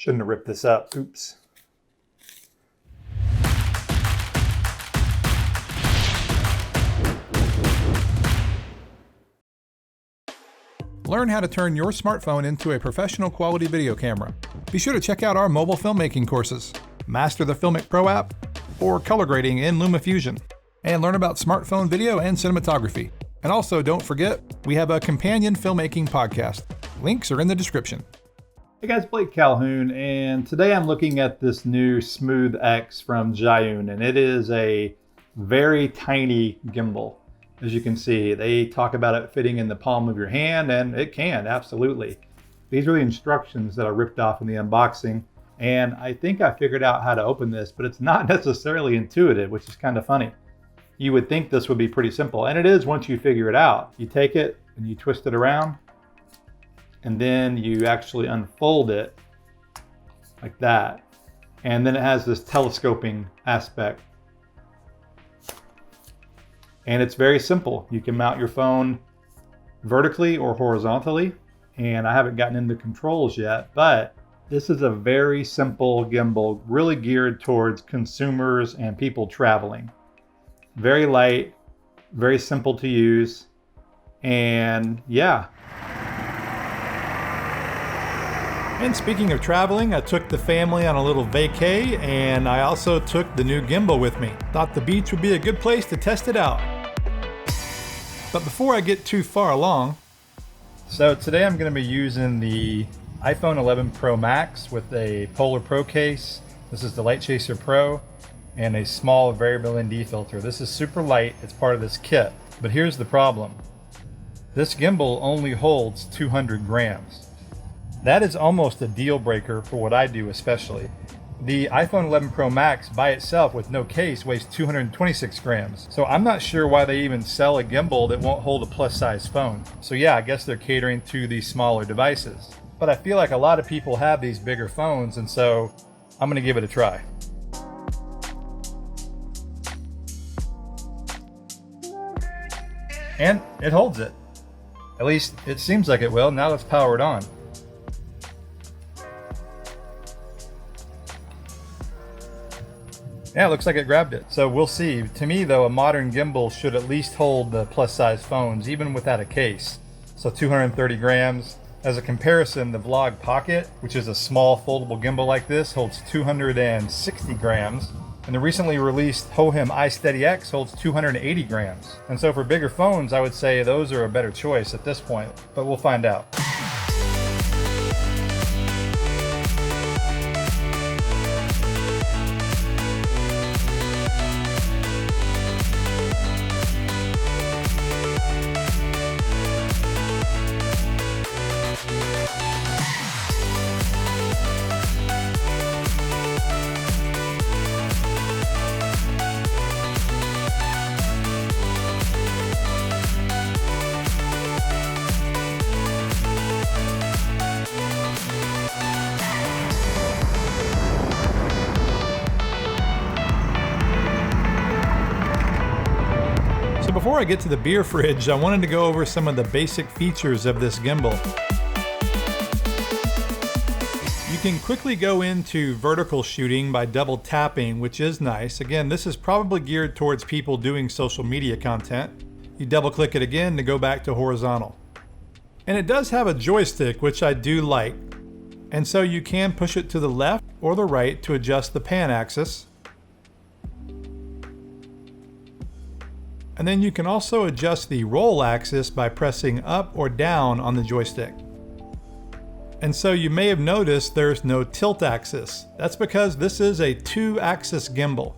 Shouldn't have ripped this up. Oops. Learn how to turn your smartphone into a professional quality video camera. Be sure to check out our mobile filmmaking courses, master the FILMMAKING Pro app, or color grading in LumaFusion, and learn about smartphone video and cinematography. And also, don't forget, we have a companion filmmaking podcast. Links are in the description. Hey guys, Blake Calhoun, and today I'm looking at this new SMOOTH X from Zhiyun, and it is a very tiny gimbal. As you can see, they talk about it fitting in the palm of your hand, and it can, absolutely. These are the instructions that I ripped off in the unboxing, and I think I figured out how to open this, but it's not necessarily intuitive, which is kind of funny. You would think this would be pretty simple, and it is once you figure it out. You take it and you twist it around, and then you actually unfold it like that. And then it has this telescoping aspect. And it's very simple. You can mount your phone vertically or horizontally. And I haven't gotten into controls yet, but this is a very simple gimbal, really geared towards consumers and people traveling. Very light, very simple to use. And yeah. And speaking of traveling, I took the family on a little vacay, and I also took the new gimbal with me. Thought the beach would be a good place to test it out. But before I get too far along, so today I'm going to be using the iPhone 11 Pro Max with a Polar Pro case. This is the Light Chaser Pro and a small variable ND filter. This is super light, it's part of this kit. But here's the problem. This gimbal only holds 200 grams. That is almost a deal breaker for what I do especially. The iPhone 11 Pro Max by itself with no case weighs 226 grams. So I'm not sure why they even sell a gimbal that won't hold a plus size phone. So yeah, I guess they're catering to these smaller devices. But I feel like a lot of people have these bigger phones, and so I'm gonna give it a try. And it holds it. At least it seems like it will. Now let's power it on. Yeah, it looks like it grabbed it. So we'll see. To me though, a modern gimbal should at least hold the plus size phones, even without a case. So 230 grams. As a comparison, the Vlog Pocket, which is a small foldable gimbal like this, holds 260 grams. And the recently released Hohem iSteady X holds 280 grams. And so for bigger phones, I would say those are a better choice at this point, but we'll find out. Before I get to the beer fridge, I wanted to go over some of the basic features of this gimbal. You can quickly go into vertical shooting by double tapping, which is nice. Again, this is probably geared towards people doing social media content. You double click it again to go back to horizontal. And it does have a joystick, which I do like. And so you can push it to the left or the right to adjust the pan axis. And then you can also adjust the roll axis by pressing up or down on the joystick. And so you may have noticed there's no tilt axis. That's because this is a 2-axis gimbal.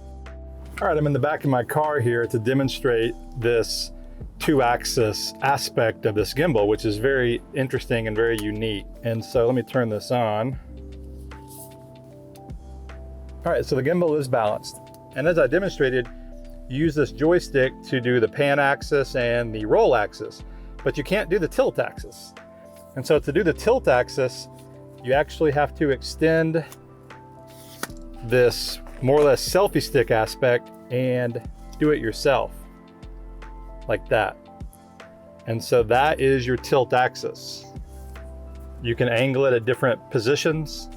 All right, I'm in the back of my car here to demonstrate this 2-axis aspect of this gimbal, which is very interesting and very unique. And so let me turn this on. All right, so the gimbal is balanced. And as I demonstrated, you use this joystick to do the pan axis and the roll axis, but you can't do the tilt axis. And so to do the tilt axis, you actually have to extend this more or less selfie stick aspect and do it yourself, like that. And so that is your tilt axis. You can angle it at different positions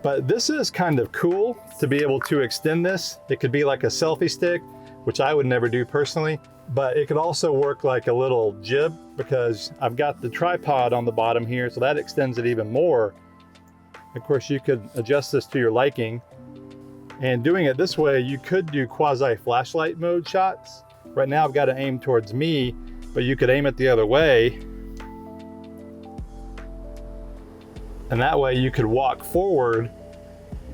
But this is kind of cool to be able to extend this. It could be like a selfie stick, which I would never do personally, but it could also work like a little jib because I've got the tripod on the bottom here, so that extends it even more. Of course, you could adjust this to your liking. And doing it this way, you could do quasi flashlight mode shots. Right now I've got to aim towards me, but you could aim it the other way. And that way you could walk forward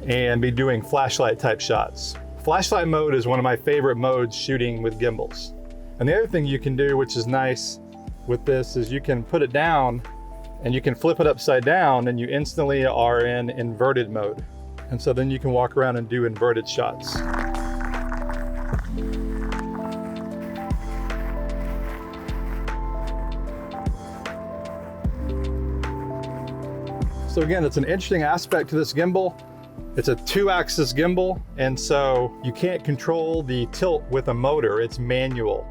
and be doing flashlight type shots. Flashlight mode is one of my favorite modes shooting with gimbals. And the other thing you can do, which is nice with this, is you can put it down and you can flip it upside down and you instantly are in inverted mode. And so then you can walk around and do inverted shots. So again, it's an interesting aspect to this gimbal. It's a 2-axis gimbal, and so you can't control the tilt with a motor, it's manual.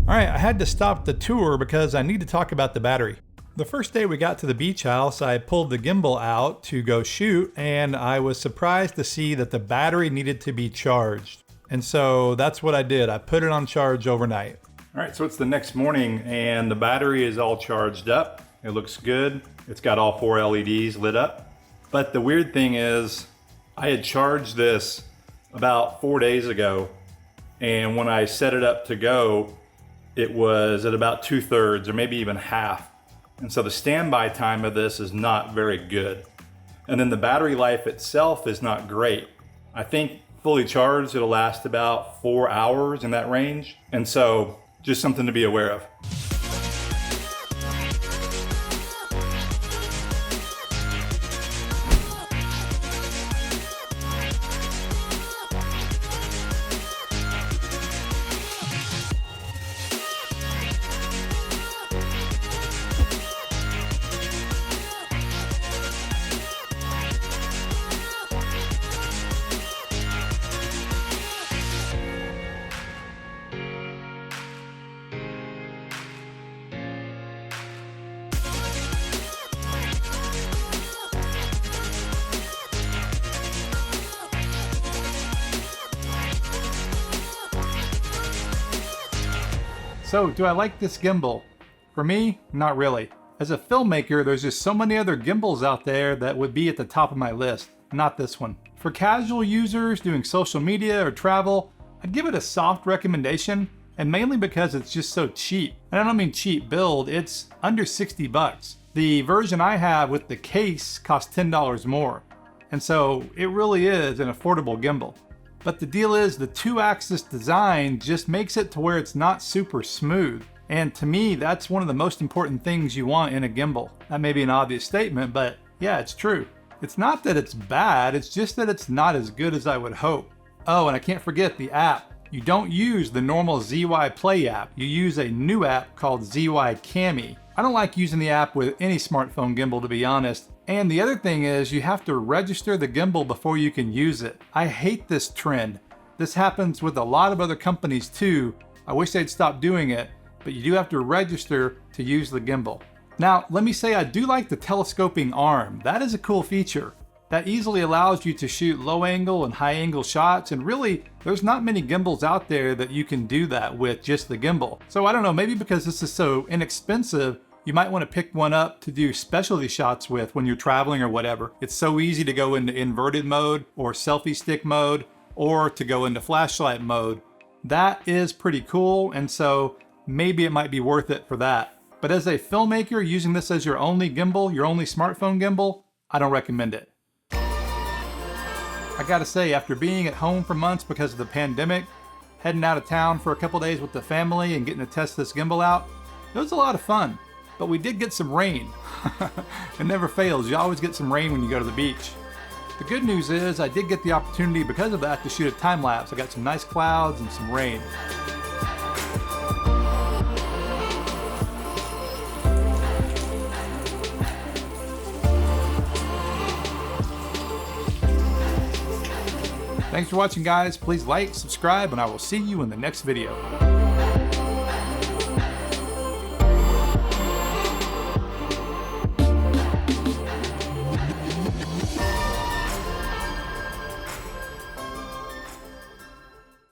All right, I had to stop the tour because I need to talk about the battery. The first day we got to the beach house, I pulled the gimbal out to go shoot, and I was surprised to see that the battery needed to be charged. And so that's what I did. I put it on charge overnight. All right, so it's the next morning and the battery is all charged up. It looks good. It's got all 4 LEDs lit up. But the weird thing is I had charged this about 4 days ago, and when I set it up to go, it was at about 2/3 or maybe even half. And so the standby time of this is not very good. And then the battery life itself is not great. I think fully charged, it'll last about 4 hours in that range. And so just something to be aware of. So, do I like this gimbal? For me, not really. As a filmmaker, there's just so many other gimbals out there that would be at the top of my list, not this one. For casual users doing social media or travel, I'd give it a soft recommendation, and mainly because it's just so cheap. And I don't mean cheap build, it's under 60 bucks. The version I have with the case costs $10 more. And so it really is an affordable gimbal. But the deal is the 2-axis design just makes it to where it's not super smooth. And to me, that's one of the most important things you want in a gimbal. That may be an obvious statement, but yeah, it's true. It's not that it's bad, it's just that it's not as good as I would hope. Oh, and I can't forget the app. You don't use the normal ZY Play app. You use a new app called ZY Cami. I don't like using the app with any smartphone gimbal, to be honest. And the other thing is you have to register the gimbal before you can use it. I hate this trend. This happens with a lot of other companies too. I wish they'd stop doing it, but you do have to register to use the gimbal. Now, let me say I do like the telescoping arm. That is a cool feature. That easily allows you to shoot low angle and high angle shots, and really, there's not many gimbals out there that you can do that with just the gimbal. So I don't know, maybe because this is so inexpensive, you might want to pick one up to do specialty shots with when you're traveling or whatever. It's so easy to go into inverted mode or selfie stick mode or to go into flashlight mode. That is pretty cool, and so maybe it might be worth it for that. But as a filmmaker using this as your only gimbal, your only smartphone gimbal, I don't recommend it. I gotta say, after being at home for months because of the pandemic, heading out of town for a couple days with the family and getting to test this gimbal out, it was a lot of fun. But we did get some rain. It never fails, you always get some rain when you go to the beach. The good news is I did get the opportunity because of that to shoot a time lapse. I got some nice clouds and some rain. Thanks for watching, guys. Please like, subscribe, and I will see you in the next video.